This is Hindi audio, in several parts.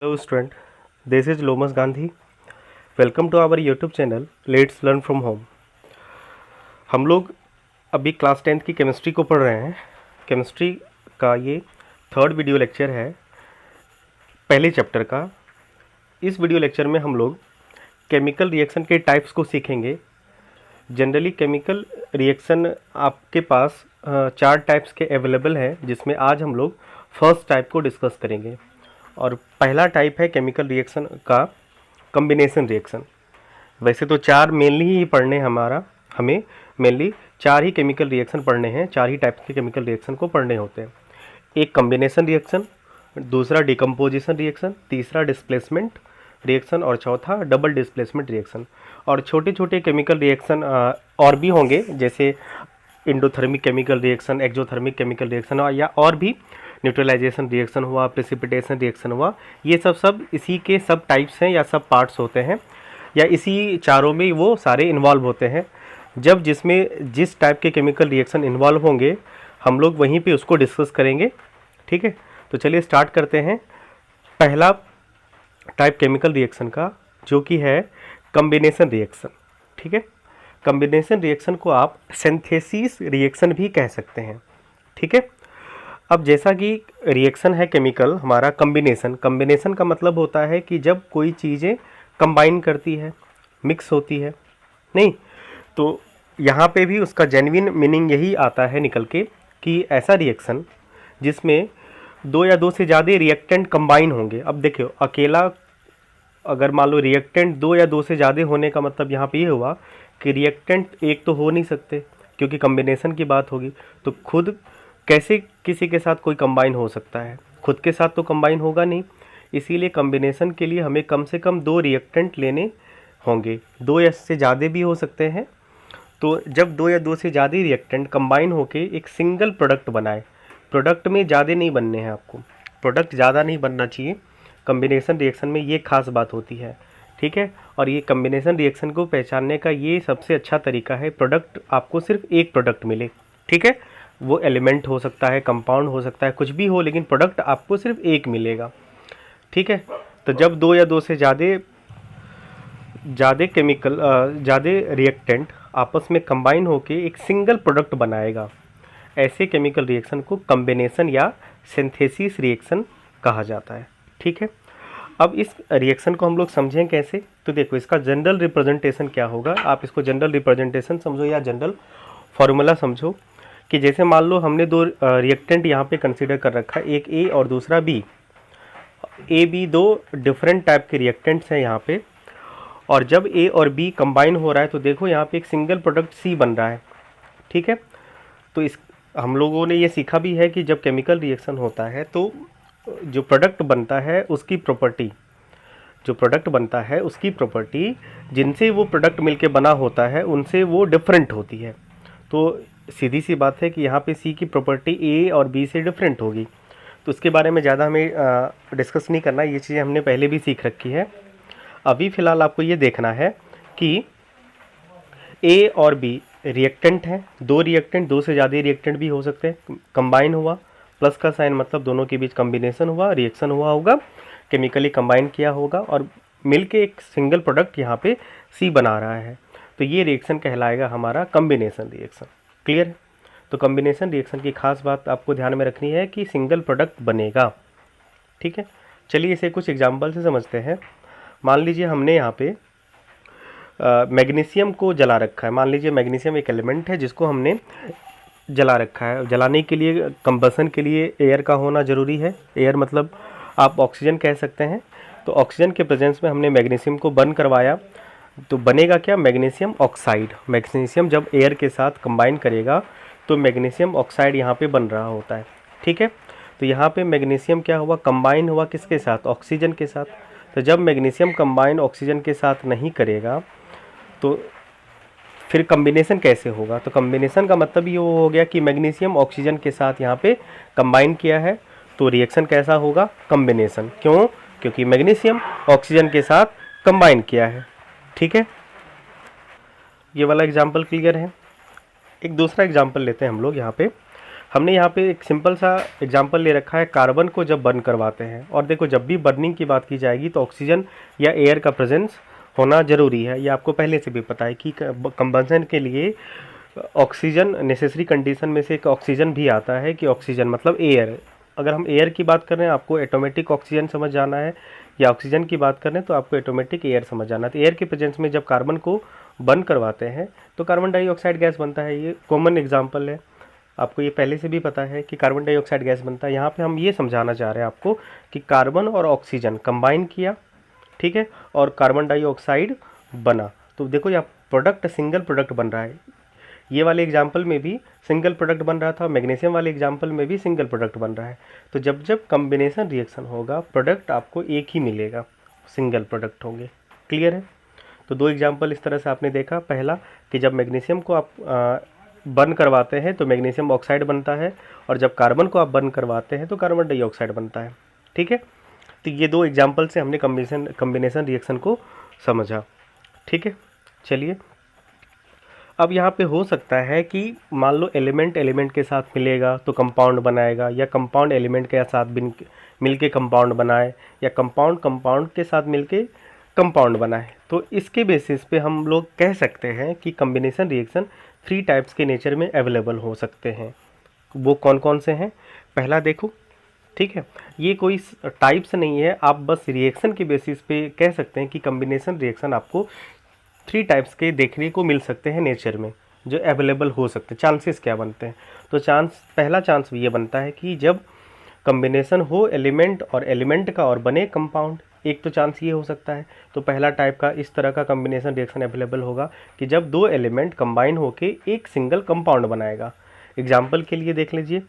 Hello student, this is Lomas Gandhi. Welcome to our YouTube channel Let's Learn from Home. हम लोग अभी क्लास 10th की केमिस्ट्री को पढ़ रहे हैं। केमिस्ट्री का ये थर्ड वीडियो लेक्चर है पहले चैप्टर का। इस वीडियो लेक्चर में हम लोग केमिकल रिएक्शन के टाइप्स को सीखेंगे। जनरली केमिकल रिएक्शन आपके पास 4 टाइप्स के अवेलेबल हैं, जिसमें आज हम लोग फर्स्ट टाइप को डिस्कस करेंगे। और पहला टाइप है केमिकल रिएक्शन का कॉम्बिनेशन रिएक्शन। वैसे तो 4 मेनली ही पढ़ने हमें मेनली 4 ही केमिकल रिएक्शन पढ़ने हैं, 4 ही टाइप्स के केमिकल रिएक्शन को पढ़ने होते हैं। एक कॉम्बिनेशन रिएक्शन, दूसरा डिकम्पोजिशन रिएक्शन, तीसरा डिस्प्लेसमेंट रिएक्शन और चौथा डबल डिस्प्लेसमेंट रिएक्शन। और छोटे छोटे केमिकल रिएक्शन और भी होंगे, जैसे endothermic chemical reaction, exothermic chemical reaction या और भी न्यूट्रलाइजेशन रिएक्शन हुआ, प्रेसिपिटेशन रिएक्शन हुआ। ये सब इसी के सब टाइप्स हैं या सब पार्ट्स होते हैं, या इसी चारों में वो सारे इन्वॉल्व होते हैं। जब जिसमें जिस टाइप के केमिकल रिएक्शन इन्वॉल्व होंगे हम लोग वहीं पे उसको डिस्कस करेंगे। ठीक है, तो चलिए स्टार्ट करते हैं पहला टाइप केमिकल रिएक्शन का, जो कि है कॉम्बिनेशन रिएक्शन। ठीक है, कॉम्बिनेशन रिएक्शन को आप सिंथेसिस रिएक्शन भी कह सकते हैं। ठीक है, अब जैसा कि रिएक्शन है केमिकल हमारा कॉम्बिनेशन का मतलब होता है कि जब कोई चीज़ें कंबाइन करती है, मिक्स होती है, नहीं तो यहाँ पे भी उसका जेन्युइन मीनिंग यही आता है निकल के कि ऐसा रिएक्शन जिसमें 2 या 2 से ज़्यादा रिएक्टेंट कंबाइन होंगे। अब देखियो, अकेला अगर मान लो रिएक्टेंट 2 या 2 से ज़्यादा होने का मतलब यहाँ पे ये हुआ कि रिएक्टेंट एक तो हो नहीं सकते, क्योंकि कॉम्बिनेशन की बात होगी। तो खुद कैसे किसी के साथ कोई कंबाइन हो सकता है? खुद के साथ तो कंबाइन होगा नहीं, इसीलिए कॉम्बिनेशन के लिए हमें कम से कम 2 रिएक्टेंट लेने होंगे। 2 या से ज़्यादा भी हो सकते हैं। तो जब 2 या 2 से ज़्यादा रिएक्टेंट कंबाइन होके एक सिंगल प्रोडक्ट बनाए, प्रोडक्ट में ज़्यादा नहीं बनने हैं, आपको प्रोडक्ट ज़्यादा नहीं बनना चाहिए। कॉम्बिनेशन रिएक्शन में ये खास बात होती है। ठीक है, और ये कॉम्बिनेशन रिएक्शन को पहचानने का ये सबसे अच्छा तरीका है, प्रोडक्ट आपको सिर्फ एक प्रोडक्ट मिले। ठीक है, वो एलिमेंट हो सकता है, कंपाउंड हो सकता है, कुछ भी हो, लेकिन प्रोडक्ट आपको सिर्फ एक मिलेगा। ठीक है, तो जब 2 या 2 से ज़्यादा रिएक्टेंट आपस में कंबाइन होके एक सिंगल प्रोडक्ट बनाएगा, ऐसे केमिकल रिएक्शन को कॉम्बिनेशन या सिंथेसिस रिएक्शन कहा जाता है। ठीक है, अब इस रिएक्शन को हम लोग समझें कैसे, तो देखो इसका जनरल रिप्रेजेंटेशन क्या होगा। आप इसको जनरल रिप्रेजेंटेशन समझो या जनरल फॉर्मूला समझो कि जैसे मान लो हमने 2 रिएक्टेंट यहाँ पे कंसीडर कर रखा है, एक ए और दूसरा B. A B 2 different type के रिएक्टेंट्स हैं यहाँ पे, और जब ए और बी कंबाइन हो रहा है तो देखो यहाँ पे एक सिंगल प्रोडक्ट सी बन रहा है। ठीक है, तो इस हम लोगों ने ये सीखा भी है कि जब केमिकल रिएक्शन होता है तो जो प्रोडक्ट बनता है उसकी प्रॉपर्टी, जिनसे वो प्रोडक्ट मिलके बना होता है उनसे वो डिफरेंट होती है। तो सीधी सी बात है कि यहाँ पे सी की प्रॉपर्टी ए और बी से डिफरेंट होगी। तो उसके बारे में ज़्यादा हमें डिस्कस नहीं करना, ये चीज़ें हमने पहले भी सीख रखी है। अभी फ़िलहाल आपको ये देखना है कि ए और बी रिएक्टेंट हैं, 2 रिएक्टेंट, 2 से ज़्यादा रिएक्टेंट भी हो सकते हैं, कंबाइन हुआ, प्लस का साइन मतलब दोनों के बीच कॉम्बिनेशन हुआ, रिएक्शन हुआ होगा, केमिकली कंबाइन किया होगा और मिलके एक सिंगल प्रोडक्ट यहाँ पे सी बना रहा है। तो ये रिएक्शन कहलाएगा हमारा कॉम्बिनेशन रिएक्शन। क्लियर है? तो कॉम्बिनेशन रिएक्शन की खास बात आपको ध्यान में रखनी है कि सिंगल प्रोडक्ट बनेगा। ठीक है, चलिए इसे कुछ एग्जांपल से समझते हैं। मान लीजिए हमने यहाँ पे मैग्नीशियम को जला रखा है। मान लीजिए मैग्नीशियम एक एलिमेंट है जिसको हमने जला रखा है। जलाने के लिए, कंबसन के लिए एयर का होना ज़रूरी है। एयर मतलब आप ऑक्सीजन कह सकते हैं। तो ऑक्सीजन के प्रेजेंस में हमने मैग्नीशियम को बर्न करवाया, तो बनेगा क्या? Magnesium oxide. मैग्नीशियम जब एयर के साथ कंबाइन करेगा तो मैग्नीशियम ऑक्साइड यहाँ पे बन रहा होता है। ठीक है, तो यहाँ पे मैग्नीशियम क्या हुआ? कंबाइन हुआ किसके साथ? ऑक्सीजन के साथ। तो जब मैग्नीशियम कंबाइन ऑक्सीजन के साथ नहीं करेगा तो फिर कॉम्बिनेशन कैसे होगा? तो कॉम्बिनेशन का मतलब ये हो गया कि मैग्नीशियम ऑक्सीजन के साथ यहाँ पे कंबाइन किया है, तो रिएक्शन कैसा होगा? कॉम्बिनेशन। क्यों? क्योंकि मैग्नीशियम ऑक्सीजन के साथ कंबाइन किया है। ठीक है, ये वाला एग्जाम्पल क्लियर है। एक दूसरा एग्जाम्पल लेते हैं हम लोग। यहाँ पे हमने यहाँ पे एक सिंपल सा एग्जांपल ले रखा है कार्बन को जब बर्न करवाते हैं। और देखो जब भी बर्निंग की बात की जाएगी तो ऑक्सीजन या एयर का प्रेजेंस होना ज़रूरी है। ये आपको पहले से भी पता है कि कंबंशन के लिए ऑक्सीजन नेसेसरी कंडीशन में से एक ऑक्सीजन भी आता है, कि ऑक्सीजन मतलब एयर। अगर हम एयर की बात कर रहे हैं आपको ऑटोमेटिक ऑक्सीजन समझ जाना है, या ऑक्सीजन की बात कर रहे हैं तो आपको ऑटोमेटिक एयर समझ जाना है। तो एयर के प्रेजेंस में जब कार्बन को बर्न करवाते हैं तो कार्बन डाइऑक्साइड गैस बनता है। ये कॉमन एग्जाम्पल है, आपको ये पहले से भी पता है कि कार्बन डाइऑक्साइड गैस बनता है। यहाँ पे हम ये समझाना चाह रहे हैं आपको कि कार्बन और ऑक्सीजन कंबाइन किया, ठीक है, और कार्बन डाइऑक्साइड बना। तो देखो यहाँ प्रोडक्ट सिंगल प्रोडक्ट बन रहा है। ये वाले एग्जाम्पल में भी सिंगल प्रोडक्ट बन रहा था, मैग्नीशियम वाले एग्जाम्पल में भी सिंगल प्रोडक्ट बन रहा है। तो जब जब कम्बिनेशन रिएक्शन होगा प्रोडक्ट आपको एक ही मिलेगा, सिंगल प्रोडक्ट होंगे। क्लियर है? तो दो एग्जाम्पल इस तरह से आपने देखा। पहला कि जब मैग्नीशियम को आप बर्न करवाते हैं तो मैग्नीशियम ऑक्साइड बनता है, और जब कार्बन को आप बर्न करवाते हैं तो कार्बन डाइऑक्साइड बनता है। ठीक है, तो ये दो एग्जाम्पल से हमने कम्बिनेशन रिएक्शन को समझा। ठीक है, चलिए अब यहाँ पे हो सकता है कि मान लो एलिमेंट एलिमेंट के साथ मिलेगा तो कंपाउंड बनाएगा, या कंपाउंड एलिमेंट के साथ मिलके कंपाउंड बनाए, या कंपाउंड कंपाउंड के साथ मिलके कंपाउंड बनाए। तो इसके बेसिस पे हम लोग कह सकते हैं कि कम्बिनेशन रिएक्शन 3 टाइप्स के नेचर में अवेलेबल हो सकते हैं। वो कौन कौन से हैं? पहला देखो, ठीक है, ये कोई टाइप्स नहीं है, आप बस रिएक्शन के बेसिस पे कह सकते हैं कि कम्बिनेशन रिएक्शन आपको 3 टाइप्स के देखने को मिल सकते हैं नेचर में, जो अवेलेबल हो सकते हैं। चांसेस क्या बनते हैं? तो पहला चांस ये बनता है कि जब कम्बिनेशन हो एलिमेंट और एलिमेंट का और बने कंपाउंड। एक तो चांस ये हो सकता है। तो पहला टाइप का इस तरह का कम्बिनेशन रिएक्शन अवेलेबल होगा कि जब दो एलिमेंट कंबाइन होके एक सिंगल कंपाउंड बनाएगा। एग्जाम्पल के लिए देख लीजिए,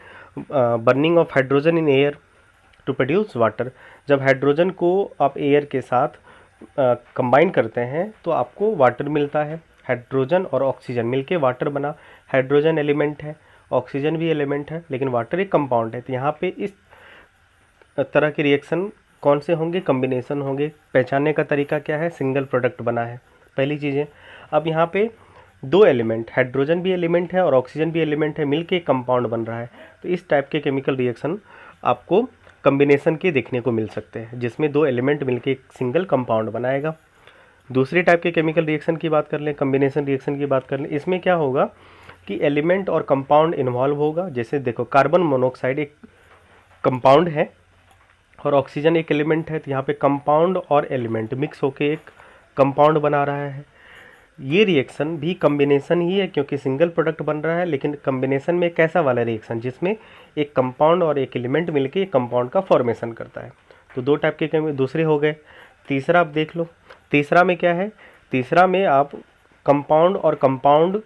burning of hydrogen in air to produce water. जब हाइड्रोजन को आप एयर के साथ कंबाइन करते हैं तो आपको वाटर मिलता है। हाइड्रोजन और ऑक्सीजन मिलके वाटर बना। हाइड्रोजन एलिमेंट है, ऑक्सीजन भी एलिमेंट है, लेकिन वाटर एक कंपाउंड है। तो यहाँ पे इस तरह के रिएक्शन कौन से होंगे? कम्बिनेशन होंगे। पहचानने का तरीका क्या है? सिंगल प्रोडक्ट बना है, पहली चीज़ है। अब यहाँ पे दो एलिमेंट, हाइड्रोजन भी एलिमेंट है और ऑक्सीजन भी एलिमेंट है, मिलके एक कंपाउंड बन रहा है। तो इस टाइप के केमिकल रिएक्शन आपको कम्बिनेशन के देखने को मिल सकते हैं, जिसमें दो एलिमेंट मिलके एक सिंगल कंपाउंड बनाएगा। दूसरे टाइप के केमिकल रिएक्शन की बात कर लें, कम्बिनेशन रिएक्शन की बात कर लें, इसमें क्या होगा कि एलिमेंट और कंपाउंड इन्वॉल्व होगा। जैसे देखो, कार्बन मोनोऑक्साइड एक कंपाउंड है और ऑक्सीजन एक एलिमेंट है। तो यहाँ पे कंपाउंड और एलिमेंट मिक्स होके एक कंपाउंड बना रहा है। ये रिएक्शन भी कम्बिनेशन ही है, क्योंकि सिंगल प्रोडक्ट बन रहा है, लेकिन कम्बिनेशन में कैसा वाला रिएक्शन जिसमें एक कंपाउंड और एक एलिमेंट मिलके एक कंपाउंड का फॉर्मेशन करता है। तो दो टाइप के दूसरे हो गए। तीसरा आप देख लो, तीसरा में क्या है? तीसरा में आप कंपाउंड और कंपाउंड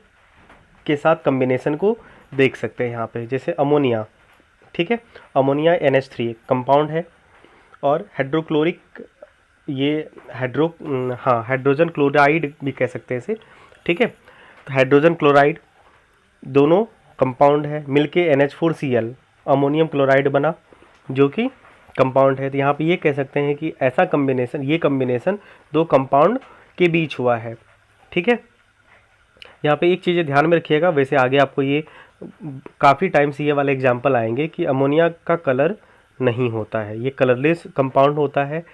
के साथ कम्बिनेशन को देख सकते हैं यहाँ पे। जैसे अमोनिया, ठीक है, अमोनिया NH3 कंपाउंड है, और हाइड्रोक्लोरिक, ये हाइड्रोजन क्लोराइड भी कह सकते हैं इसे, ठीक है। तो हाइड्रोजन क्लोराइड दोनों कंपाउंड है, मिलके NH4Cl अमोनियम क्लोराइड बना, जो कि कंपाउंड है। तो यहाँ पे ये कह सकते हैं कि ऐसा कम्बिनेशन, ये कम्बिनेशन दो कंपाउंड के बीच हुआ है, ठीक है। यहाँ पे एक चीज़ ध्यान में रखिएगा, वैसे आगे आपको ये काफ़ी टाइम से ये वाले एग्जाम्पल आएंगे कि अमोनिया का कलर नहीं होता है, ये कलरलेस कंपाउंड होता है।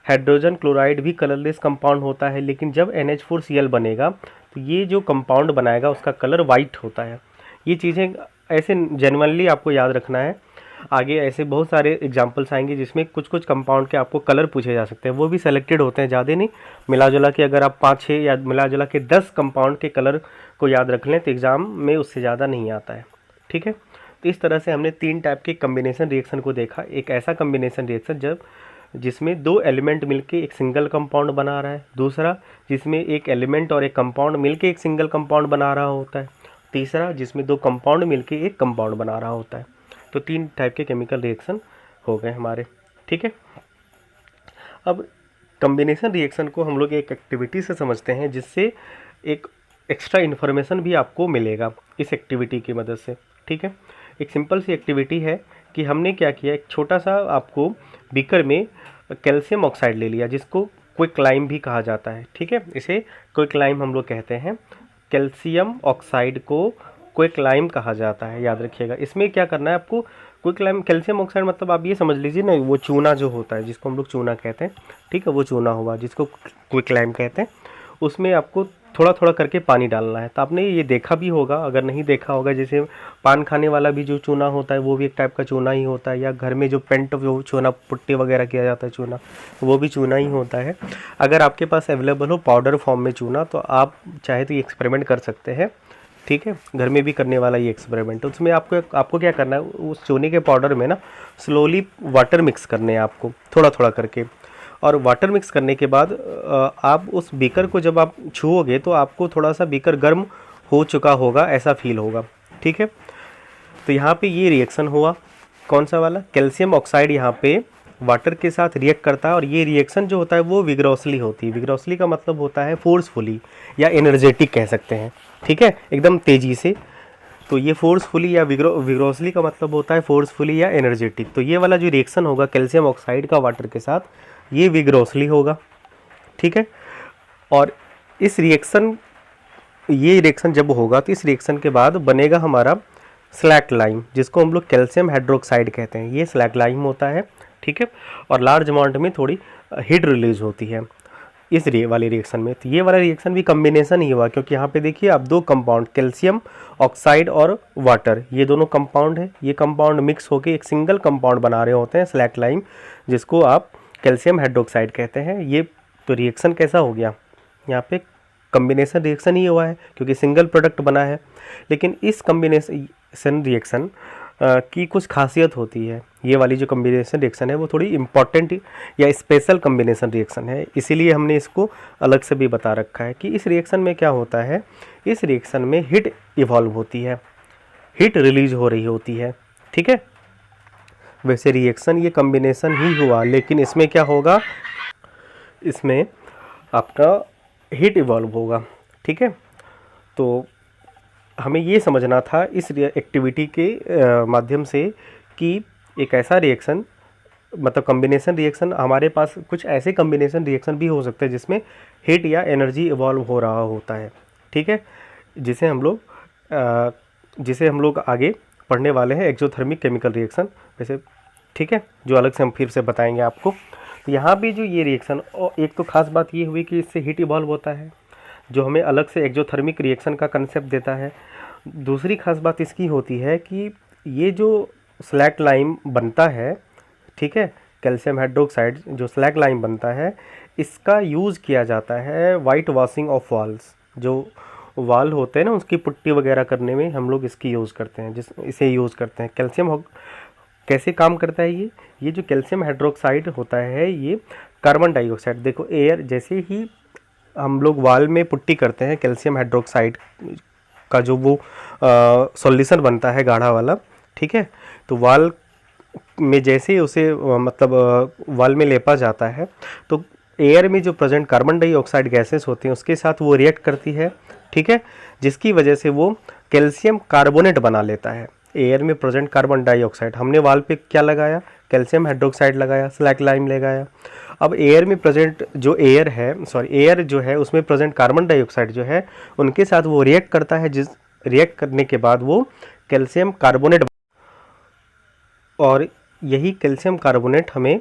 हाइड्रोजन क्लोराइड भी कलरलेस कंपाउंड होता है, लेकिन जब NH4Cl बनेगा तो ये जो कंपाउंड बनाएगा उसका कलर वाइट होता है। ये चीज़ें ऐसे जेन्युइनली आपको याद रखना है। आगे ऐसे बहुत सारे एग्जांपल्स आएंगे जिसमें कुछ कुछ कंपाउंड के आपको कलर पूछे जा सकते हैं, वो भी सेलेक्टेड होते हैं, ज़्यादा नहीं। मिला जुला के अगर आप 5-6 या मिला जुला के 10 कंपाउंड के कलर को याद रख लें तो एग्ज़ाम में उससे ज़्यादा नहीं आता है, ठीक है। तो इस तरह से हमने 3 टाइप के कम्बिनेशन रिएक्शन को देखा। एक ऐसा कम्बिनेशन रिएक्शन जिसमें दो एलिमेंट मिलके एक सिंगल कंपाउंड बना रहा है। दूसरा जिसमें एक एलिमेंट और एक कंपाउंड मिलके एक सिंगल कंपाउंड बना रहा होता है। तीसरा जिसमें दो कंपाउंड मिलके एक कंपाउंड बना रहा होता है। तो 3 टाइप के केमिकल रिएक्शन हो गए हमारे, ठीक है। अब कम्बिनेशन रिएक्शन को हम लोग एक एक्टिविटी से समझते हैं, जिससे एक एक्स्ट्रा इन्फॉर्मेशन भी आपको मिलेगा इस एक्टिविटी की मदद से, ठीक है। एक सिंपल सी एक्टिविटी है कि हमने क्या किया, एक छोटा सा आपको बीकर में कैल्शियम ऑक्साइड ले लिया, जिसको क्विकलाइम भी कहा जाता है, ठीक है। इसे क्विकलाइम हम लोग कहते हैं। कैल्शियम ऑक्साइड को क्विकलाइम कहा जाता है, याद रखिएगा। इसमें क्या करना है आपको, क्विकलाइम कैल्शियम ऑक्साइड मतलब आप ये समझ लीजिए ना, वो चूना जो होता है जिसको हम लोग चूना कहते हैं, ठीक है, वो चूना हुआ जिसको क्विकलाइम कहते हैं, उसमें आपको थोड़ा थोड़ा करके पानी डालना है। तो आपने ये देखा भी होगा, अगर नहीं देखा होगा, जैसे पान खाने वाला भी जो चूना होता है वो भी एक टाइप का चूना ही होता है, या घर में जो पेंट जो चूना पुट्टी वगैरह किया जाता है चूना, वो भी चूना ही होता है। अगर आपके पास अवेलेबल हो पाउडर फॉर्म में चूना, तो आप चाहे तो ये एक्सपेरिमेंट कर सकते हैं, ठीक है, घर में भी करने वाला ये एक्सपेरिमेंट। उसमें आपको क्या करना है, उस चूने के पाउडर में ना स्लोली वाटर मिक्स करने हैं आपको, थोड़ा थोड़ा करके। और वाटर मिक्स करने के बाद आप उस बीकर को जब आप छुओगे तो आपको थोड़ा सा बीकर गर्म हो चुका होगा, ऐसा फील होगा, ठीक है। तो यहाँ पे ये रिएक्शन हुआ, कौन सा वाला, कैल्शियम ऑक्साइड यहाँ पे वाटर के साथ रिएक्ट करता है, और ये रिएक्शन जो होता है वो विग्रोसली होती है। विग्रोसली का मतलब होता है फोर्सफुली या एनर्जेटिक कह सकते हैं, ठीक है, एकदम तेज़ी से। तो ये फोर्सफुली या विग्रोसली का मतलब होता है फोर्सफुली या एनर्जेटिक। तो ये वाला जो रिएक्शन होगा कैल्शियम ऑक्साइड का वाटर के साथ, ये विग्रोसली होगा, ठीक है। और ये रिएक्शन जब होगा तो इस रिएक्शन के बाद बनेगा हमारा स्लैक लाइम, जिसको हम लोग कैल्शियम हाइड्रोक्साइड कहते हैं। ये स्लैक लाइम होता है, ठीक है, और लार्ज अमाउंट में थोड़ी हीट रिलीज होती है इस वाले रिएक्शन में। तो ये वाला रिएक्शन भी कम्बिनेशन ही हुआ, क्योंकि यहाँ पे देखिए आप दो कंपाउंड कैल्शियम ऑक्साइड और वाटर, ये दोनों कंपाउंड है, ये कंपाउंड मिक्स होकर एक सिंगल कंपाउंड बना रहे होते हैं स्लैक लाइम, जिसको आप कैल्शियम हाइड्रोक्साइड कहते हैं। ये तो रिएक्शन कैसा हो गया, यहाँ पे कम्बिनेशन रिएक्शन ही हुआ है क्योंकि सिंगल प्रोडक्ट बना है। लेकिन इस कम्बिनेशन रिएक्शन की कुछ खासियत होती है। ये वाली जो कम्बिनेशन रिएक्शन है वो थोड़ी इम्पॉर्टेंट या स्पेशल कम्बिनेशन रिएक्शन है, इसीलिए हमने इसको अलग से भी बता रखा है कि इस रिएक्शन में क्या होता है। इस रिएक्शन में हीट इवॉल्व होती है, हीट रिलीज हो रही होती है, ठीक है। वैसे रिएक्शन ये कम्बिनेशन ही हुआ, लेकिन इसमें क्या होगा, इसमें आपका हीट इवॉल्व होगा, ठीक है। तो हमें ये समझना था इस एक्टिविटी के माध्यम से कि एक ऐसा रिएक्शन, मतलब कम्बिनेशन रिएक्शन, हमारे पास कुछ ऐसे कम्बिनेशन रिएक्शन भी हो सकते हैं जिसमें हीट या एनर्जी इवॉल्व हो रहा होता है, ठीक है, जिसे हम लोग आगे पढ़ने वाले हैं, एक्सोथर्मिक केमिकल रिएक्शन वैसे, ठीक है, जो अलग से हम फिर से बताएंगे आपको। तो यहाँ भी जो ये रिएक्शन, और एक तो खास बात ये हुई कि इससे हीट इवॉल्व होता है, जो हमें अलग से एक्सोथर्मिक रिएक्शन का कंसेप्ट देता है। दूसरी खास बात इसकी होती है कि ये जो स्लैक लाइम बनता है, ठीक है, कैल्शियम हाइड्रोक्साइड जो स्लैक लाइम बनता है, इसका यूज़ किया जाता है वाइट वॉशिंग ऑफ वॉल्स, जो वाल होते हैं ना उसकी पुट्टी वगैरह करने में हम लोग इसकी यूज़ करते हैं, इसे यूज़ करते हैं। कैल्शियम कैसे काम करता है ये जो कैल्शियम हाइड्रोक्साइड होता है, ये कार्बन डाइऑक्साइड, देखो एयर, जैसे ही हम लोग वाल में पुट्टी करते हैं कैल्शियम हाइड्रोक्साइड का जो वो सॉल्यूशन बनता है गाढ़ा वाला, ठीक है, तो वाल में जैसे ही उसे वाल में लेपा जाता है तो एयर में जो प्रेजेंट कार्बन डाइऑक्साइड गैसेस होती हैं उसके साथ वो रिएक्ट करती है, ठीक है, जिसकी वजह से वो कैल्शियम कार्बोनेट बना लेता है। एयर में प्रेजेंट कार्बन डाइऑक्साइड, हमने वाल पे क्या लगाया, कैल्शियम हाइड्रोक्साइड लगाया, स्लैक लाइम लगाया। अब एयर में प्रेजेंट जो एयर जो है उसमें प्रेजेंट कार्बन डाइऑक्साइड जो है उनके साथ वो रिएक्ट करता है, जिस रिएक्ट करने के बाद वो कैल्शियम कार्बोनेट, और यही कैल्शियम कार्बोनेट हमें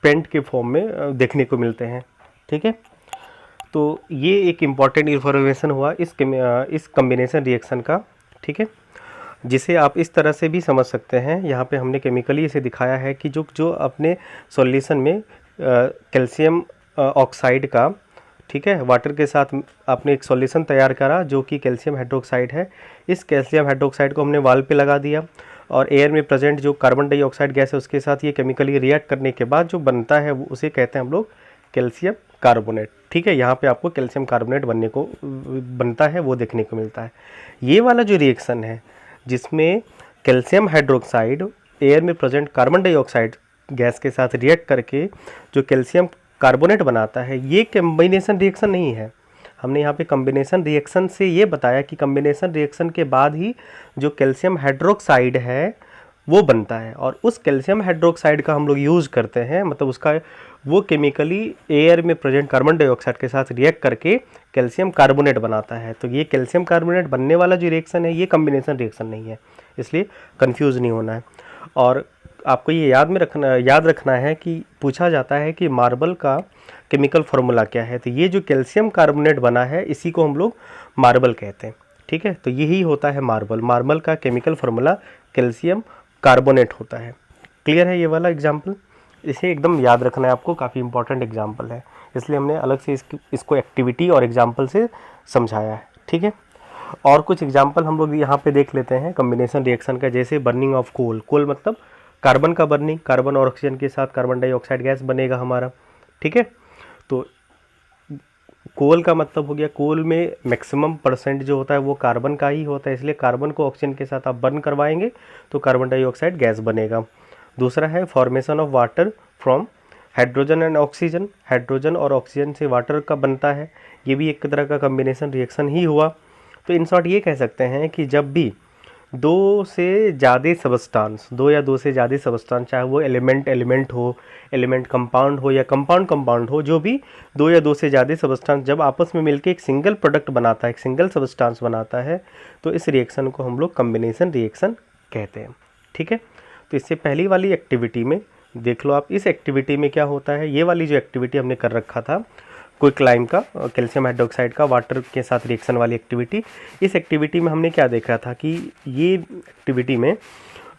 पेंट के फॉर्म में देखने को मिलते हैं, ठीक है। तो ये एक इम्पॉर्टेंट इन्फॉर्मेशन हुआ इस कम्बिनेशन रिएक्शन का, ठीक है, जिसे आप इस तरह से भी समझ सकते हैं। यहाँ पे हमने केमिकली इसे दिखाया है कि जो अपने सॉल्यूशन में कैल्शियम ऑक्साइड का, ठीक है, वाटर के साथ आपने एक सॉल्यूशन तैयार करा जो कि कैल्शियम हाइड्रोक्साइड है। इस कैल्शियम हाइड्रोक्साइड को हमने वाल पे लगा दिया और एयर में प्रेजेंट जो कार्बन डाइऑक्साइड गैस है उसके साथ ये केमिकली रिएक्ट करने के बाद जो बनता है उसे कहते हैं हम लोग कैल्शियम कार्बोनेट, ठीक है। यहाँ पे आपको कैल्शियम कार्बोनेट बनता है वो देखने को मिलता है। ये वाला जो रिएक्शन है जिसमें कैल्शियम हाइड्रोक्साइड एयर में प्रेजेंट कार्बन डाइऑक्साइड गैस के साथ रिएक्ट करके जो कैल्शियम कार्बोनेट बनाता है, ये कम्बिनेशन रिएक्शन नहीं है। हमने यहाँ पे कम्बिनेशन रिएक्शन से ये बताया कि कम्बिनेशन रिएक्शन के बाद ही जो कैल्शियम हाइड्रोक्साइड है वो बनता है, और उस कैल्शियम हाइड्रोक्साइड का हम लोग यूज़ करते हैं, मतलब उसका वो केमिकली एयर में प्रेजेंट कार्बन डाइऑक्साइड के साथ रिएक्ट करके कैल्शियम कार्बोनेट बनाता है। तो ये कैल्शियम कार्बोनेट बनने वाला जो रिएक्शन है ये कम्बिनेशन रिएक्शन नहीं है, इसलिए कंफ्यूज नहीं होना है। और आपको ये याद रखना है कि पूछा जाता है कि मार्बल का केमिकल फार्मूला क्या है, तो ये जो कैल्शियम कार्बोनेट बना है इसी को हम लोग मार्बल कहते हैं। ठीक है, तो यही होता है मार्बल। मार्बल का केमिकल फार्मूला कैल्शियम कार्बोनेट होता है। क्लियर है ये वाला एग्जाम्पल? इसे एकदम याद रखना है आपको, काफ़ी इंपॉर्टेंट एग्जाम्पल है, इसलिए हमने अलग से इसको एक्टिविटी और एग्जाम्पल से समझाया है। ठीक है, और कुछ एग्जाम्पल हम लोग यहाँ पे देख लेते हैं कम्बिनेशन रिएक्शन का, जैसे बर्निंग ऑफ कोल। कोल मतलब कार्बन का बर्निंग, कार्बन और ऑक्सीजन के साथ कार्बन डाइऑक्साइड गैस बनेगा हमारा। ठीक है, तो कोल का मतलब हो गया, कोल में मैक्सिमम परसेंट जो होता है वो कार्बन का ही होता है, इसलिए कार्बन को ऑक्सीजन के साथ आप बर्न करवाएंगे तो कार्बन डाइऑक्साइड गैस बनेगा। दूसरा है formation of water from hydrogen and oxygen. Hydrogen और ऑक्सीजन से वाटर का बनता है, ये भी एक तरह का कम्बिनेशन रिएक्शन ही हुआ। तो इन शॉर्ट ये कह सकते हैं कि जब भी दो से ज़्यादा सबस्टांस, दो या दो से ज़्यादा सबस्टांस, चाहे वो एलिमेंट हो, एलिमेंट कंपाउंड हो या कंपाउंड हो, जो भी दो या दो से ज़्यादा सबस्टांस जब आपस में मिलकर एक सिंगल प्रोडक्ट बनाता है, एक सिंगल सबस्टांस बनाता है, तो इस रिएक्शन को हम लोग कम्बिनेशन रिएक्शन कहते हैं। ठीक है, तो इससे पहली वाली एक्टिविटी में देख लो आप, इस एक्टिविटी में क्या होता है, ये वाली जो एक्टिविटी हमने कर रखा था क्विकलाइम का, कैल्शियम हाइड्रोक्साइड का वाटर के साथ रिएक्शन वाली एक्टिविटी, इस एक्टिविटी में हमने क्या देखा था कि ये एक्टिविटी में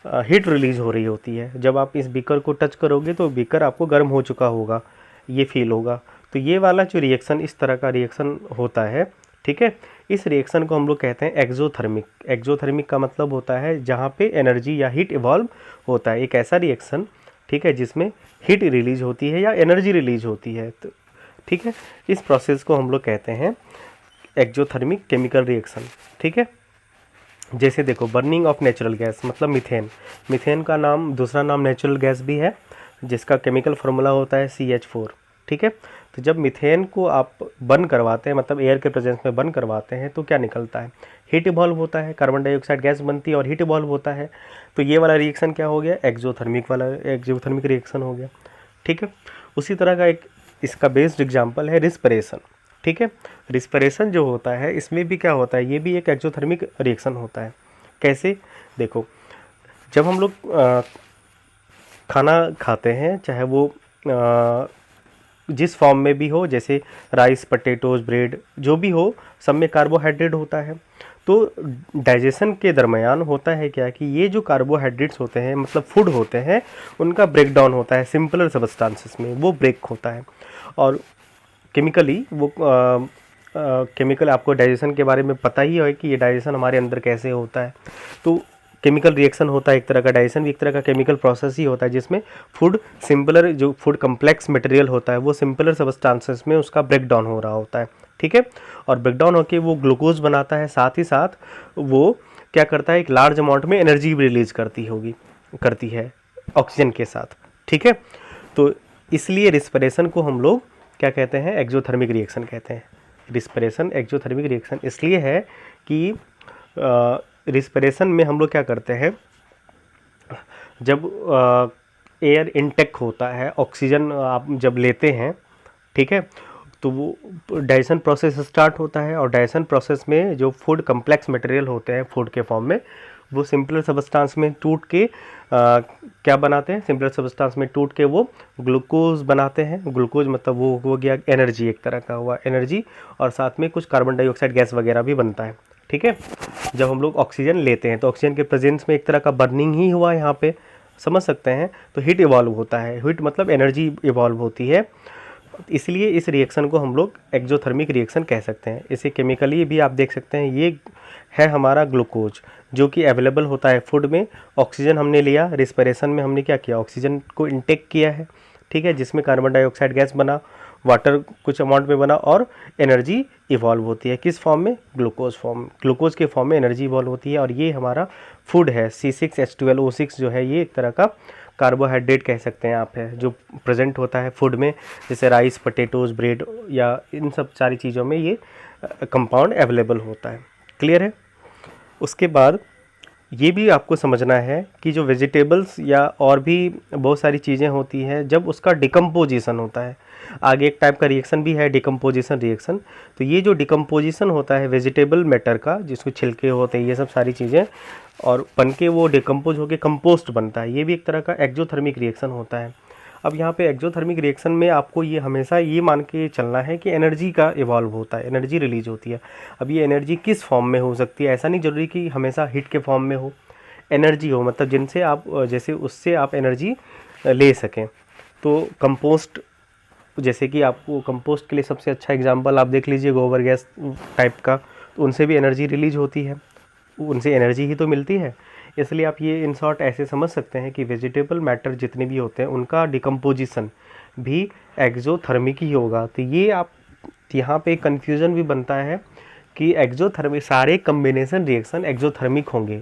हीट रिलीज हो रही होती है। जब आप इस बीकर को टच करोगे तो बीकर आपको गर्म हो चुका होगा, ये फील होगा। तो ये वाला जो रिएक्शन, इस तरह का रिएक्शन होता है। ठीक है, इस रिएक्शन को हम लोग कहते हैं एक्सोथर्मिक। एक्सोथर्मिक का मतलब होता है जहाँ पे एनर्जी या हीट इवॉल्व होता है, एक ऐसा रिएक्शन, ठीक है, जिसमें हीट रिलीज होती है या एनर्जी रिलीज होती है। तो ठीक है, इस प्रोसेस को हम लोग कहते हैं एक्सोथर्मिक केमिकल रिएक्शन। ठीक है, जैसे देखो बर्निंग ऑफ नेचुरल गैस मतलब मीथेन। मीथेन का नाम, दूसरा नाम नेचुरल गैस भी है, जिसका केमिकल फार्मूला होता है CH4। ठीक है, तो जब मीथेन को आप बर्न करवाते हैं, मतलब एयर के प्रेजेंस में बर्न करवाते हैं, तो क्या निकलता है, हीट इवॉल्व होता है, कार्बन डाइऑक्साइड गैस बनती है और हीट इवॉल्व होता है। तो ये वाला रिएक्शन क्या हो गया, एक्सोथर्मिक रिएक्शन हो गया। ठीक है, उसी तरह का एक इसका बेस्ड एग्जाम्पल है रिस्पिरेशन। ठीक है, रिस्पिरेशन जो होता है इसमें भी क्या होता है, ये भी एक एक्सोथर्मिक रिएक्शन होता है। कैसे, देखो जब हम लोग खाना खाते हैं, चाहे वो जिस फॉर्म में भी हो, जैसे राइस, पटेटोज, ब्रेड, जो भी हो, सब में कार्बोहाइड्रेट होता है। तो डाइजेशन के दरमियान होता है क्या कि ये जो कार्बोहाइड्रेट्स होते हैं, मतलब फूड होते हैं, उनका ब्रेक डाउन होता है सिंपलर सबस्टांसेस में, वो ब्रेक होता है। और केमिकली वो केमिकल, आपको डाइजेशन के बारे में पता ही है कि ये डाइजेशन हमारे अंदर कैसे होता है। तो केमिकल रिएक्शन होता है एक तरह का, डाइजेशन भी एक तरह का केमिकल प्रोसेस ही होता है, जिसमें फूड सिंपलर, जो फूड कम्प्लेक्स मटेरियल होता है वो सिंपलर सबस्टांसेस में उसका ब्रेक डाउन हो रहा होता है। ठीक है, और ब्रेक डाउन होकर वो ग्लूकोज बनाता है, साथ ही साथ वो क्या करता है, एक लार्ज अमाउंट में एनर्जी भी रिलीज करती है ऑक्सीजन के साथ। ठीक है, तो इसलिए रिस्पिरेशन को हम लोग क्या कहते हैं, एक्सोथर्मिक रिएक्शन कहते हैं। रिस्पिरेशन एक्सोथर्मिक रिएक्शन इसलिए है कि रिस्पिरेशन में हम लोग क्या करते हैं, जब एयर इनटेक होता है, ऑक्सीजन आप जब लेते हैं, ठीक है, तो वो डाइजेशन प्रोसेस स्टार्ट होता है। और डाइजेशन प्रोसेस में जो फूड कम्प्लेक्स मटेरियल होते हैं फूड के फॉर्म में, वो सिंपलर सबस्टांस में टूट के क्या बनाते हैं, सिंपलर सबस्टांस में टूट के वो ग्लूकोज बनाते हैं। ग्लूकोज मतलब वो हो गया एनर्जी, एक तरह का हुआ एनर्जी, और साथ में कुछ कार्बन डाइऑक्साइड गैस वगैरह भी बनता है। ठीक है, जब हम लोग ऑक्सीजन लेते हैं तो ऑक्सीजन के प्रेजेंस में एक तरह का बर्निंग ही हुआ, यहाँ पे समझ सकते हैं। तो हीट इवॉल्व होता है, हीट मतलब एनर्जी इवॉल्व होती है, इसलिए इस रिएक्शन को हम लोग एक्सोथर्मिक रिएक्शन कह सकते हैं। इसे केमिकली भी आप देख सकते हैं, ये है हमारा ग्लूकोज जो कि अवेलेबल होता है फूड में। ऑक्सीजन हमने लिया, रिस्पिरेशन में हमने क्या किया, ऑक्सीजन को इनटेक किया है, ठीक है, जिसमें कार्बन डाइऑक्साइड गैस बना, वाटर कुछ अमाउंट में बना, और एनर्जी इवॉल्व होती है किस फॉर्म में, ग्लूकोज के फॉर्म में एनर्जी इवॉल्व होती है। और ये हमारा फूड है, C6H12O6 जो है, ये एक तरह का कार्बोहाइड्रेट कह सकते हैं आप, है जो प्रेजेंट होता है फूड में, जैसे राइस, पटेटोज, ब्रेड, या इन सब सारी चीज़ों में ये कंपाउंड अवेलेबल होता है। क्लियर है। उसके बाद ये भी आपको समझना है कि जो वेजिटेबल्स या और भी बहुत सारी चीज़ें होती हैं, जब उसका डिकम्पोजिशन होता है, आगे एक टाइप का रिएक्शन भी है डिकम्पोजिशन रिएक्शन। तो ये जो डिकम्पोजिशन होता है वेजिटेबल मैटर का, जिसको छिलके होते हैं, ये सब सारी चीज़ें, और बन के वो डिकम्पोज होकर कंपोस्ट बनता है, ये भी एक तरह का एक्जोथर्मिक रिएक्शन होता है। अब यहाँ पे एक्जोथर्मिक रिएक्शन में आपको ये हमेशा ये मान के चलना है कि एनर्जी का इवॉल्व होता है, एनर्जी रिलीज होती है। अब ये एनर्जी किस फॉर्म में हो सकती है, ऐसा नहीं ज़रूरी कि हमेशा हीट के फॉर्म में हो, एनर्जी हो, मतलब जिनसे आप जैसे उससे आप एनर्जी ले सकें। तो कंपोस्ट, जैसे कि आपको कंपोस्ट के लिए सबसे अच्छा एग्जांपल आप देख लीजिए गोबर गैस टाइप का, तो उनसे भी एनर्जी रिलीज होती है, उनसे एनर्जी ही तो मिलती है। इसलिए आप ये इन शॉर्ट ऐसे समझ सकते हैं कि वेजिटेबल मैटर जितने भी होते हैं उनका डिकम्पोजिशन भी एक्जोथर्मिक ही होगा। तो ये आप यहाँ पे कन्फ्यूज़न भी बनता है कि एक्जोथर्मिक सारे कम्बिनेशन रिएक्शन एक्जोथर्मिक होंगे,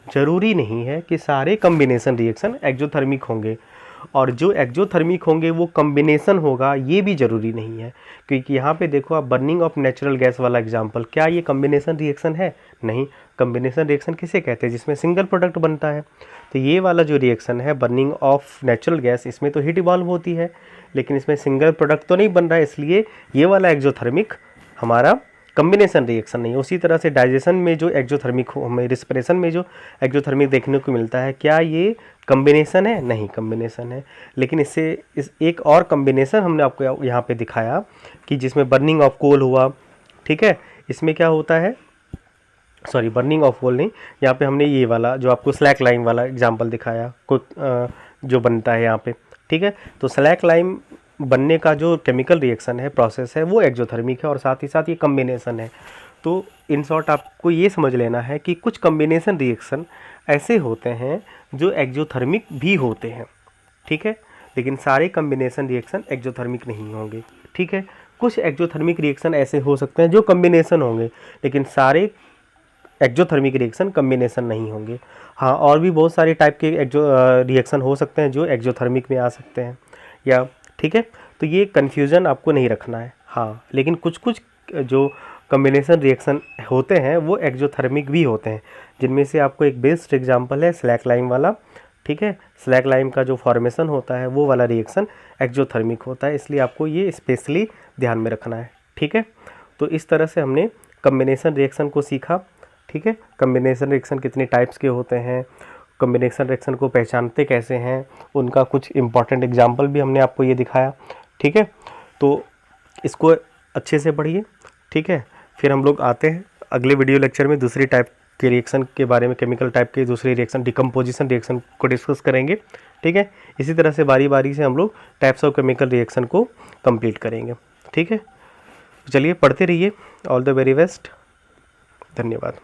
ज़रूरी नहीं है कि सारे कम्बिनेशन रिएक्शन एक्जोथर्मिक होंगे, और जो एक्जोथर्मिक होंगे वो कम्बिनेशन होगा ये भी ज़रूरी नहीं है। क्योंकि यहाँ पे देखो आप, बर्निंग ऑफ नेचुरल गैस वाला एग्जांपल, क्या ये कम्बिनेशन रिएक्शन है? नहीं। कम्बिनेशन रिएक्शन किसे कहते हैं? जिसमें सिंगल प्रोडक्ट बनता है। तो ये वाला जो रिएक्शन है बर्निंग ऑफ नेचुरल गैस, इसमें तो हीट इवॉल्व होती है, लेकिन इसमें सिंगल प्रोडक्ट तो नहीं बन रहा है, इसलिए ये वाला एक्जोथर्मिक हमारा कम्बिनेशन रिएक्शन नहीं है। उसी तरह से डाइजेशन में जो एक्जोथर्मिक हमें रिस्पिरेशन में जो एक्जोथर्मिक देखने को मिलता है, क्या ये कम्बिनेशन है? नहीं, कम्बिनेशन है। लेकिन इससे इस एक और कम्बिनेशन हमने आपको यहाँ पे दिखाया कि जिसमें बर्निंग ऑफ कोल हुआ, ठीक है, इसमें क्या होता है, सॉरी बर्निंग ऑफ कोल नहीं, यहाँ पे हमने ये वाला जो आपको स्लैक लाइम वाला एग्जाम्पल दिखाया जो बनता है यहाँ पे, ठीक है। तो स्लैक लाइम बनने का जो केमिकल रिएक्शन है, प्रोसेस है, वो एक्जोथर्मिक है, और साथ ही साथ ये कम्बिनेशन है। तो इन शॉर्ट आपको ये समझ लेना है कि कुछ कम्बिनेशन रिएक्शन ऐसे होते हैं जो एक्जोथर्मिक भी होते हैं, ठीक है, लेकिन सारे कम्बिनेशन रिएक्शन एक्जोथर्मिक नहीं होंगे, ठीक है। कुछ एक्जोथर्मिक रिएक्शन ऐसे हो सकते हैं जो कम्बिनेशन होंगे, लेकिन सारे एक्जोथर्मिक रिएक्शन कम्बिनेशन नहीं होंगे। हाँ, और भी बहुत सारे टाइप के रिएक्शन हो सकते हैं जो एक्जोथर्मिक में आ सकते हैं, या ठीक है। तो ये कन्फ्यूज़न आपको नहीं रखना है। हाँ, लेकिन कुछ कुछ जो कम्बिनेशन रिएक्शन होते हैं वो एक्जोथर्मिक भी होते हैं, जिनमें से आपको एक बेस्ट एग्जांपल है स्लैक लाइम वाला, ठीक है। स्लैक लाइम का जो फॉर्मेशन होता है वो वाला रिएक्शन एक्जोथर्मिक होता है, इसलिए आपको ये स्पेशली ध्यान में रखना है, ठीक है। तो इस तरह से हमने कम्बिनेशन रिएक्शन को सीखा, ठीक है। कम्बिनेशन रिएक्शन कितने टाइप्स के होते हैं, कम्बिनेशन रिएक्शन को पहचानते कैसे हैं, उनका कुछ इंपॉर्टेंट एग्जांपल भी हमने आपको ये दिखाया, ठीक है। तो इसको अच्छे से पढ़िए, ठीक है। फिर हम लोग आते हैं अगले वीडियो लेक्चर में दूसरी टाइप के रिएक्शन के बारे में, केमिकल टाइप के दूसरी रिएक्शन डिकम्पोजिशन रिएक्शन को डिस्कस करेंगे, ठीक है। इसी तरह से बारी बारी से हम लोग टाइप्स ऑफ केमिकल रिएक्शन को कंप्लीट करेंगे, ठीक है। चलिए पढ़ते रहिए। ऑल द वेरी बेस्ट, धन्यवाद।